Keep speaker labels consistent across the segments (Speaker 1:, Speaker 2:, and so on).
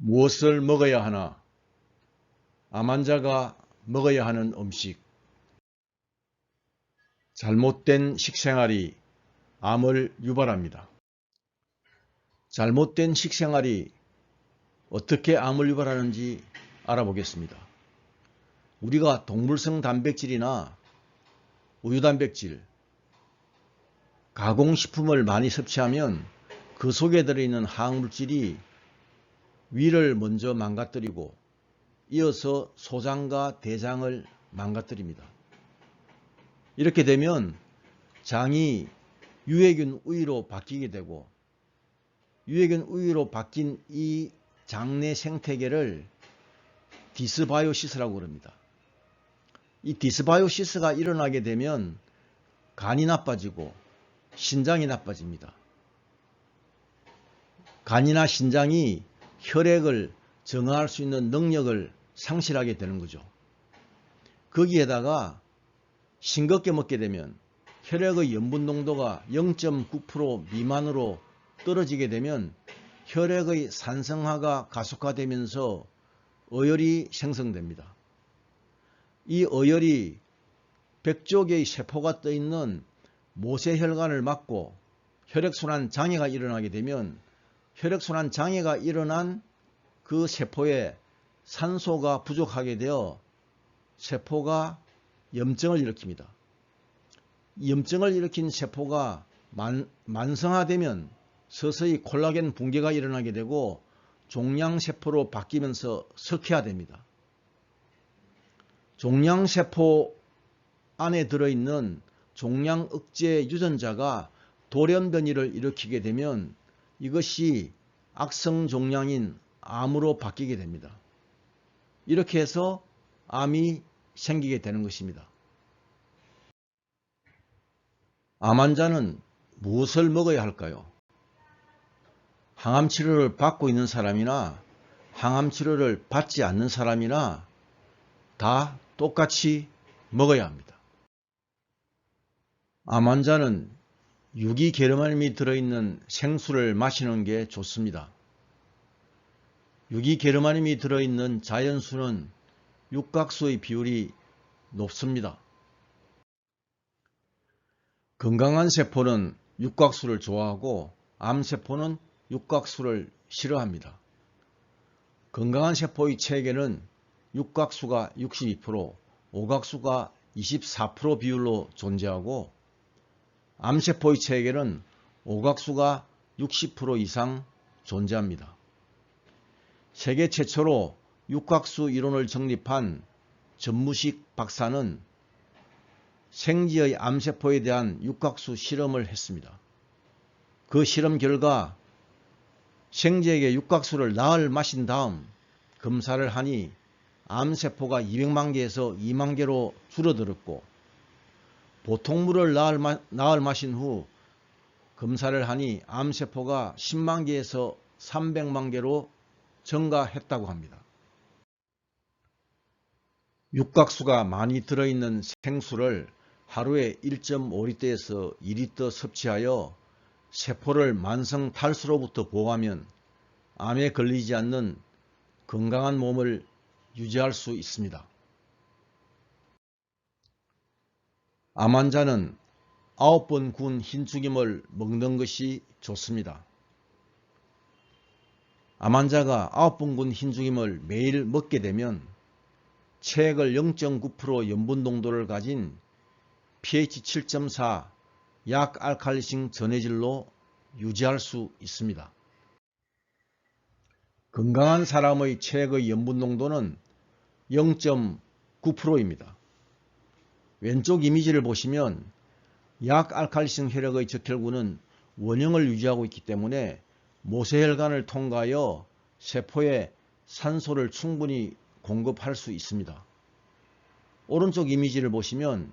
Speaker 1: 무엇을 먹어야 하나? 암 환자가 먹어야 하는 음식. 잘못된 식생활이 암을 유발합니다. 잘못된 식생활이 어떻게 암을 유발하는지 알아보겠습니다. 우리가 동물성 단백질이나 우유단백질, 가공식품을 많이 섭취하면 그 속에 들어있는 화학물질이 위를 먼저 망가뜨리고 이어서 소장과 대장을 망가뜨립니다. 이렇게 되면 장이 유해균 우유로 바뀌게 되고 유해균 우유로 바뀐 이 장내 생태계를 디스바이오시스라고 합니다. 이 디스바이오시스가 일어나게 되면 간이 나빠지고 신장이 나빠집니다. 간이나 신장이 혈액을 정화할 수 있는 능력을 상실하게 되는 거죠. 거기에다가 싱겁게 먹게 되면 혈액의 염분 농도가 0.9% 미만으로 떨어지게 되면 혈액의 산성화가 가속화되면서 어혈이 생성됩니다. 이 어혈이 100조 개의 세포가 떠있는 모세혈관을 막고 혈액순환 장애가 일어나게 되면 혈액순환 장애가 일어난 그 세포에 산소가 부족하게 되어 세포가 염증을 일으킵니다. 염증을 일으킨 세포가 만성화되면 서서히 콜라겐 붕괴가 일어나게 되고 종양세포로 바뀌면서 석회화됩니다. 종양세포 안에 들어있는 종양억제 유전자가 돌연변이를 일으키게 되면 이것이 악성종양인 암으로 바뀌게 됩니다. 이렇게 해서 암이 생기게 되는 것입니다. 암 환자는 무엇을 먹어야 할까요? 항암치료를 받고 있는 사람이나 항암치료를 받지 않는 사람이나 다 똑같이 먹어야 합니다. 암 환자는 유기계름알이 들어있는 생수를 마시는 게 좋습니다. 유기계름알이 들어있는 자연수는 육각수의 비율이 높습니다. 건강한 세포는 육각수를 좋아하고 암세포는 육각수를 싫어합니다. 건강한 세포의 체계는 육각수가 62%, 오각수가 24% 비율로 존재하고 암세포의 체계는 오각수가 60% 이상 존재합니다. 세계 최초로 육각수 이론을 정립한 전무식 박사는 생지의 암세포에 대한 육각수 실험을 했습니다. 그 실험 결과 생지에게 육각수를 나흘 마신 다음 검사를 하니 암세포가 200만 개에서 2만 개로 줄어들었고 보통 물을 나흘 마신 후 검사를 하니 암세포가 10만 개에서 300만 개로 증가했다고 합니다. 육각수가 많이 들어있는 생수를 하루에 1.5리터에서 2리터 섭취하여 세포를 만성 탈수로부터 보호하면 암에 걸리지 않는 건강한 몸을 유지할 수 있습니다. 암 환자는 9번 구운 흰죽임을 먹는 것이 좋습니다. 암 환자가 9번 구운 흰죽임을 매일 먹게 되면 체액을 0.9% 염분 농도를 가진 pH 7.4 약알칼리성 전해질로 유지할 수 있습니다. 건강한 사람의 체액의 염분 농도는 0.9%입니다. 왼쪽 이미지를 보시면 약알칼리성 혈액의 적혈구는 원형을 유지하고 있기 때문에 모세혈관을 통과하여 세포에 산소를 충분히 공급할 수 있습니다. 오른쪽 이미지를 보시면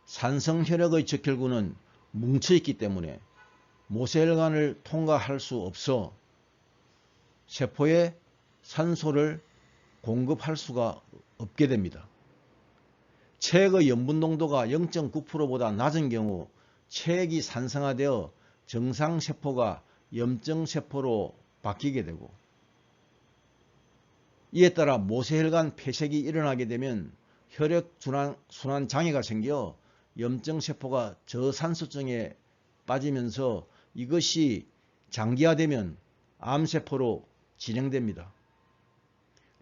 Speaker 1: 산성혈액의 적혈구는 뭉쳐있기 때문에 모세혈관을 통과할 수 없어 세포에 산소를 공급할 수가 없게 됩니다. 체액의 염분 농도가 0.9%보다 낮은 경우 체액이 산성화되어 정상세포가 염증세포로 바뀌게 되고 이에 따라 모세혈관 폐색이 일어나게 되면 혈액순환 장애가 생겨 염증세포가 저산소증에 빠지면서 이것이 장기화되면 암세포로 진행됩니다.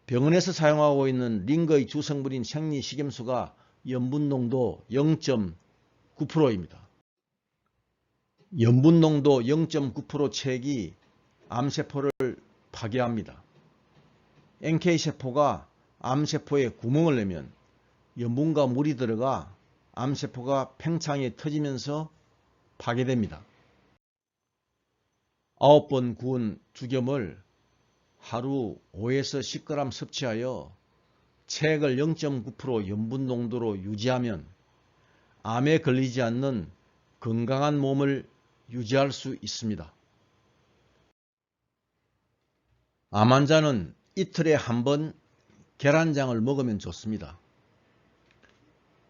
Speaker 1: 병원에서 사용하고 있는 링거의 주성분인 생리식염수가 염분농도 0.9%입니다. 염분농도 0.9% 체액이 암세포를 파괴합니다. NK세포가 암세포에 구멍을 내면 염분과 물이 들어가 암세포가 팽창해 터지면서 파괴됩니다. 9번 구운 죽염을 하루 5에서 10g 섭취하여 체액을 0.9% 염분 농도로 유지하면 암에 걸리지 않는 건강한 몸을 유지할 수 있습니다. 암 환자는 이틀에 한 번 계란장을 먹으면 좋습니다.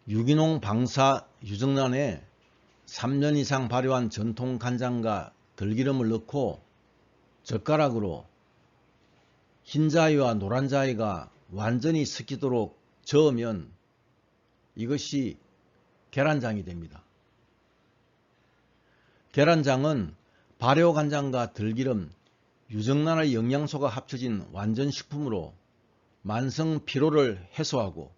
Speaker 1: 유기농 방사 유정란에 3년 이상 발효한 전통 간장과 들기름을 넣고 젓가락으로 흰자위와 노란자위가 완전히 섞이도록 저으면 이것이 계란장이 됩니다. 계란장은 발효간장과 들기름, 유정란의 영양소가 합쳐진 완전식품으로 만성 피로를 해소하고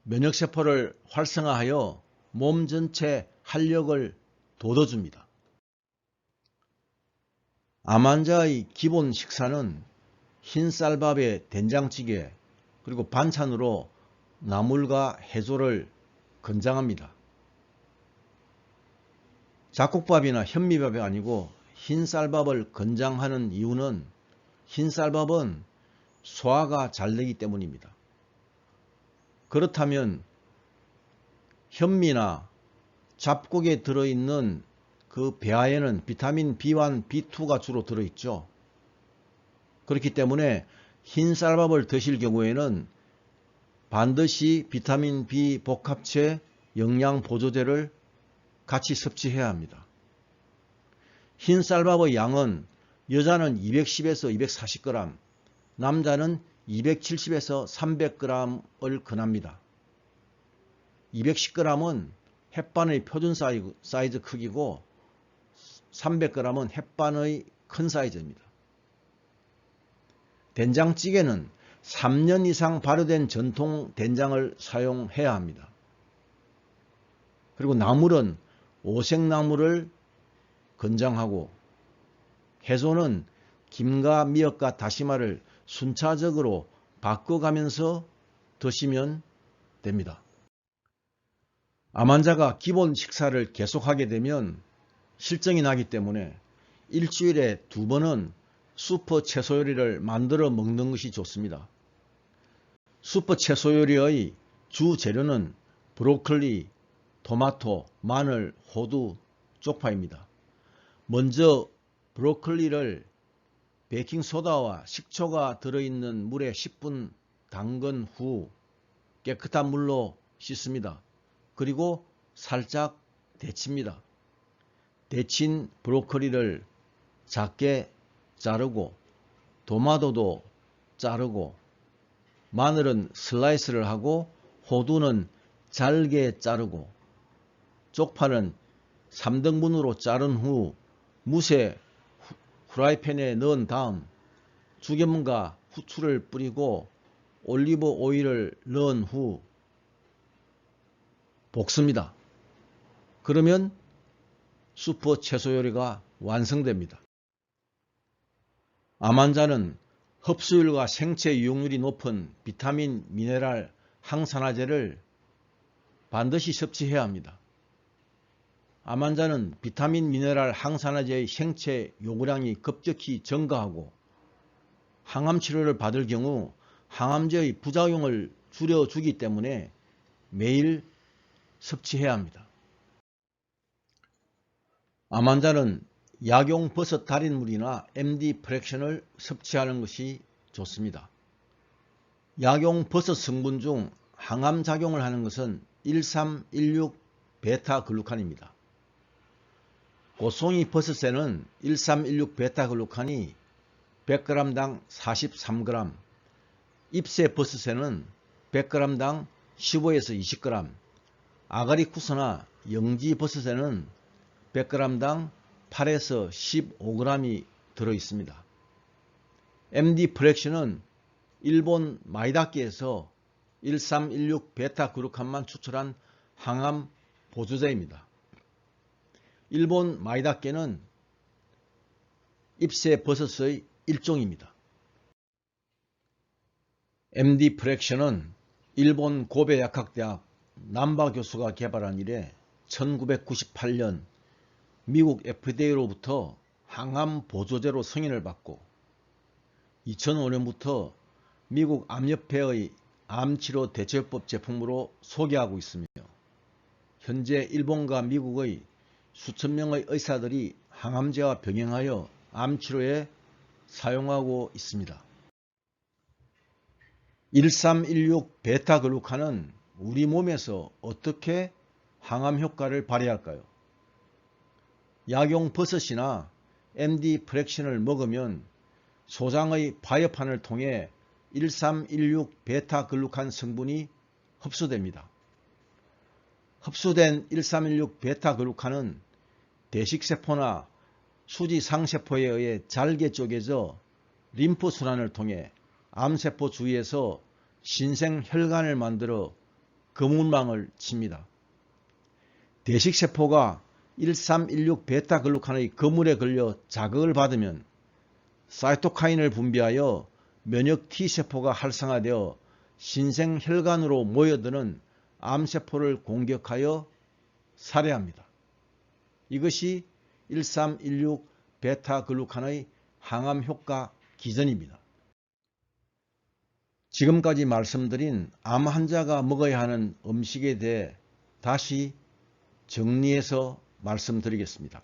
Speaker 1: 면역세포를 활성화하여 몸 전체 활력을 돋워줍니다. 암 환자의 기본 식사는 흰쌀밥에 된장찌개 그리고 반찬으로 나물과 해조를 권장합니다. 잡곡밥이나 현미밥이 아니고 흰쌀밥을 권장하는 이유는 흰쌀밥은 소화가 잘 되기 때문입니다. 그렇다면 현미나 잡곡에 들어있는 그 배아에는 비타민 B1, B2가 주로 들어있죠. 그렇기 때문에 흰쌀밥을 드실 경우에는 반드시 비타민 B 복합체 영양보조제를 같이 섭취해야 합니다. 흰쌀밥의 양은 여자는 210에서 240g, 남자는 270에서 300g을 권합니다. 210g은 햇반의 표준 사이즈 크기고 300g은 햇반의 큰 사이즈입니다. 된장찌개는 3년 이상 발효된 전통 된장을 사용해야 합니다. 그리고 나물은 오색나물을 권장하고 해소는 김과 미역과 다시마를 순차적으로 바꿔가면서 드시면 됩니다. 암 환자가 기본 식사를 계속하게 되면 실증이 나기 때문에 일주일에 2번은 슈퍼 채소 요리를 만들어 먹는 것이 좋습니다. 슈퍼 채소 요리의 주 재료는 브로콜리, 토마토, 마늘, 호두, 쪽파입니다. 먼저 브로콜리를 베이킹소다와 식초가 들어있는 물에 10분 담근 후 깨끗한 물로 씻습니다. 그리고 살짝 데칩니다. 데친 브로콜리를 작게 자르고 토마토도 자르고 마늘은 슬라이스를 하고 호두는 잘게 자르고 쪽파는 3등분으로 자른 후 무쇠 후라이팬에 넣은 다음 죽염과 후추를 뿌리고 올리브 오일을 넣은 후 볶습니다. 그러면 슈퍼 채소 요리가 완성됩니다. 암 환자는 흡수율과 생체 유용률이 높은 비타민, 미네랄, 항산화제를 반드시 섭취해야 합니다. 암 환자는 비타민, 미네랄, 항산화제의 생체 요구량이 급격히 증가하고 항암 치료를 받을 경우 항암제의 부작용을 줄여주기 때문에 매일 섭취해야 합니다. 암 환자는 약용 버섯 달인물이나 MD 프랙션을 섭취하는 것이 좋습니다. 약용 버섯 성분 중 항암 작용을 하는 것은 1316 베타글루칸입니다. 고송이 버섯에는 1316 베타글루칸이 100g당 43g, 잎새버섯에는 100g당 15에서 20g, 아가리쿠스나 영지버섯에는 100g당 8에서 15g이 들어있습니다. MD 프렉션은 일본 마이다케에서 1316베타그루칸만 추출한 항암 보조제입니다. 일본 마이다케는 잎새버섯의 일종입니다. MD 프렉션은 일본 고베약학대학 남바 교수가 개발한 이래 1998년 미국 FDA로부터 항암 보조제로 승인을 받고 2005년부터 미국 암협회의 암치료 대처법 제품으로 소개하고 있으며 현재 일본과 미국의 수천 명의 의사들이 항암제와 병행하여 암치료에 사용하고 있습니다. 1316베타글루칸은 우리 몸에서 어떻게 항암 효과를 발휘할까요? 약용버섯이나 MD 프렉션을 먹으면 소장의 바이오판을 통해 1316베타글루칸 성분이 흡수됩니다. 흡수된 1316베타글루칸은 대식세포나 수지상세포에 의해 잘게 쪼개져 림프순환을 통해 암세포 주위에서 신생혈관을 만들어 거물망을 칩니다. 대식세포가 1316베타글루칸의 거물에 걸려 자극을 받으면 사이토카인을 분비하여 면역 T세포가 활성화되어 신생혈관으로 모여드는 암세포를 공격하여 살해합니다. 이것이 1316베타글루칸의 항암효과 기전입니다. 지금까지 말씀드린 암 환자가 먹어야 하는 음식에 대해 다시 정리해서 말씀드리겠습니다.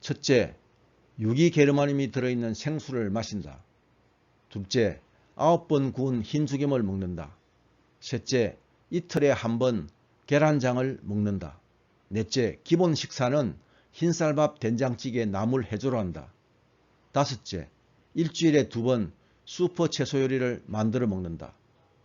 Speaker 1: 첫째, 유기게르마늄이 들어있는 생수를 마신다. 둘째, 9번 구운 흰죽임을 먹는다. 셋째, 이틀에 한 번 계란장을 먹는다. 넷째, 기본 식사는 흰쌀밥, 된장찌개, 나물, 해조로 한다. 다섯째, 일주일에 2번 슈퍼 채소 요리를 만들어 먹는다.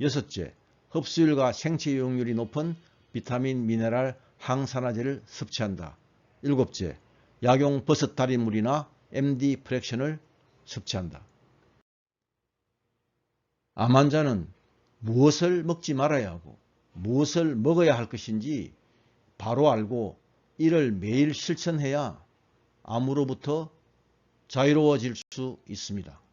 Speaker 1: 여섯째, 흡수율과 생체 이용률이 높은 비타민, 미네랄, 항산화제를 섭취한다. 일곱째, 약용 버섯 달인물이나 MD 프렉션을 섭취한다. 암 환자는 무엇을 먹지 말아야 하고 무엇을 먹어야 할 것인지 바로 알고 이를 매일 실천해야 암으로부터 자유로워질 수 있습니다.